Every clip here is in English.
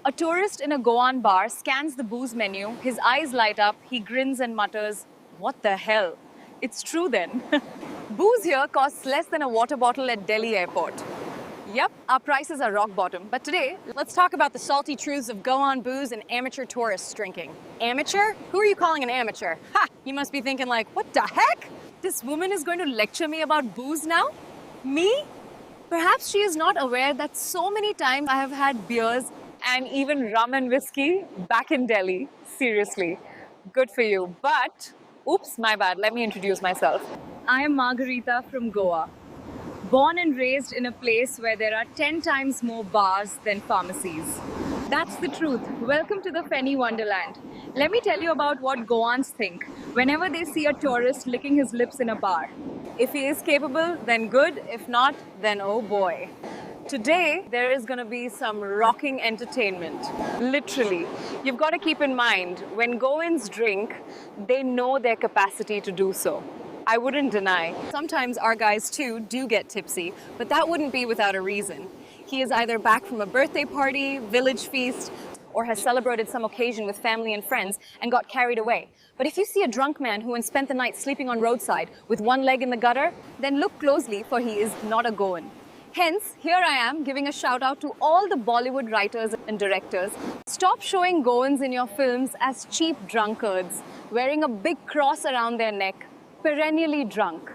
A tourist in a Goan bar scans the booze menu, his eyes light up, he grins and mutters, "What the hell?" It's true then. Booze here costs less than a water bottle at Delhi airport. Yep, our prices are rock bottom. But today, Let's talk about the salty truths of Goan booze and amateur tourists drinking. Amateur? Who are you calling an amateur? Ha! You must be thinking like, what the heck? this woman is going to lecture me about booze now? Me? Perhaps she is not aware that so many times I have had beers and even rum and whiskey back in Delhi. Seriously, good for you. But, oops, my bad. Let me introduce myself. I am Margarita from Goa. Born and raised in a place where there are 10 times more bars than pharmacies. That's the truth. Welcome to the Feni Wonderland. Let me tell you about what Goans think whenever they see a tourist licking his lips in a bar. If he is capable, then good. If not, then oh boy. Today, there is going to be some rocking entertainment. Literally. You've got to keep in mind, when Goans drink, they know their capacity to do so. I wouldn't deny. Sometimes our guys too do get tipsy, but that wouldn't be without a reason. He is either back from a birthday party, village feast, or has celebrated some occasion with family and friends and got carried away. But if you see a drunk man who has spent the night sleeping on roadside with one leg in the gutter, then look closely, for he is not a Goan. Hence, here I am giving a shout out to all the Bollywood writers and directors. Stop showing Goans in your films as cheap drunkards, wearing a big cross around their neck, perennially drunk.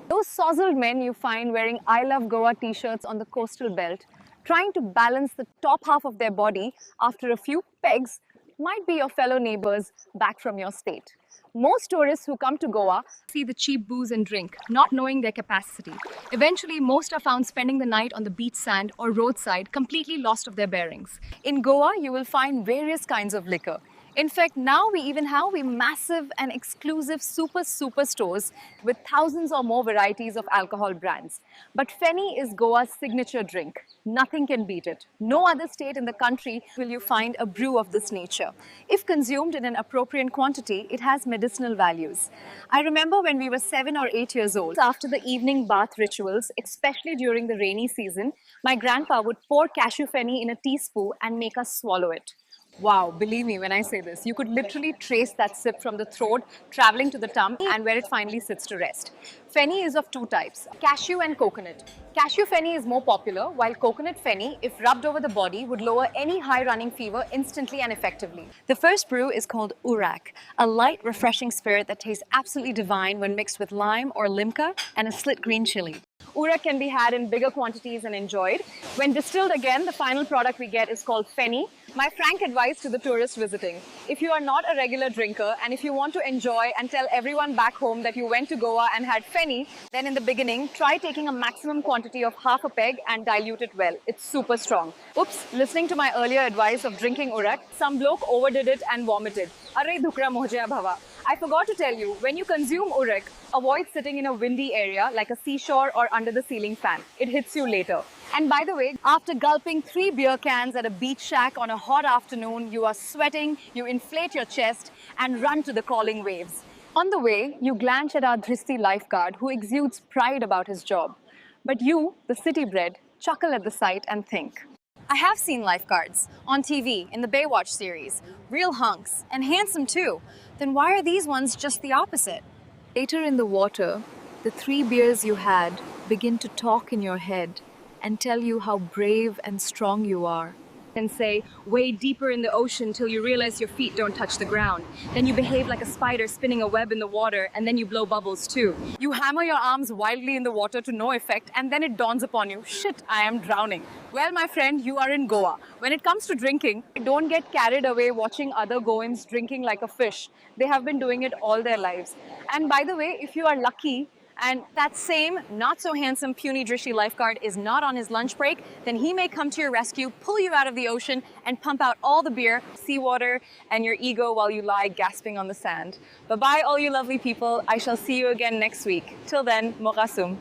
Those sozzled men you find wearing I Love Goa t-shirts on the coastal belt, trying to balance the top half of their body after a few pegs, might be your fellow neighbors back from your state. Most tourists who come to Goa see the cheap booze and drink, not knowing their capacity. Eventually, most are found spending the night on the beach sand or roadside, completely lost of their bearings. In Goa, you will find various kinds of liquor. In fact, now we even have massive and exclusive super stores with thousands or more varieties of alcohol brands. But Feni is Goa's signature drink. Nothing can beat it. No other state in the country will you find a brew of this nature. If consumed in an appropriate quantity, it has medicinal values. I remember when we were 7 or 8 years old, after the evening bath rituals, especially during the rainy season, my grandpa would pour cashew Feni in a teaspoon and make us swallow it. Wow, believe me when I say this, you could literally trace that sip from the throat, traveling to the tongue, and where it finally sits to rest. Feni is of two types, cashew and coconut. Cashew Feni is more popular, while coconut Feni, if rubbed over the body, would lower any high-running fever instantly and effectively. The first brew is called Urak, a light, refreshing spirit that tastes absolutely divine when mixed with lime or limca and a slit green chili. Urak can be had in bigger quantities and enjoyed. When distilled again, the final product we get is called Feni. My frank advice to the tourist visiting: if you are not a regular drinker and if you want to enjoy and tell everyone back home that you went to Goa and had Feni, then in the beginning, try taking a maximum quantity of half a peg and dilute it well. It's super strong. Oops, listening to my earlier advice of drinking Urak, some bloke overdid it and vomited. Arey dhukra mohjaya bhava. I forgot to tell you, when you consume Urak, avoid sitting in a windy area like a seashore or under the ceiling fan. It hits you later. And by the way, after gulping 3 beer cans at a beach shack on a hot afternoon, you are sweating, you inflate your chest and run to the calling waves. On the way, you glance at our Dhristi lifeguard who exudes pride about his job. But you, the city bred, chuckle at the sight and think, I have seen lifeguards on TV in the Baywatch series, real hunks and handsome too. Then why are these ones just the opposite? Later in the water, the 3 beers you had begin to talk in your head and tell you how brave and strong you are. And say, wade deeper in the ocean till you realize your feet don't touch the ground. Then you behave like a spider spinning a web in the water, and then you blow bubbles too. You hammer your arms wildly in the water to no effect, and then it dawns upon you, shit, I am drowning. Well, my friend, you are in Goa. When it comes to drinking, don't get carried away watching other Goans drinking like a fish. They have been doing it all their lives. And by the way, if you are lucky, and that same not-so-handsome puny Drishi lifeguard is not on his lunch break, then he may come to your rescue, pull you out of the ocean, and pump out all the beer, seawater, and your ego while you lie gasping on the sand. Bye-bye, all you lovely people. I shall see you again next week. Till then, Morasum.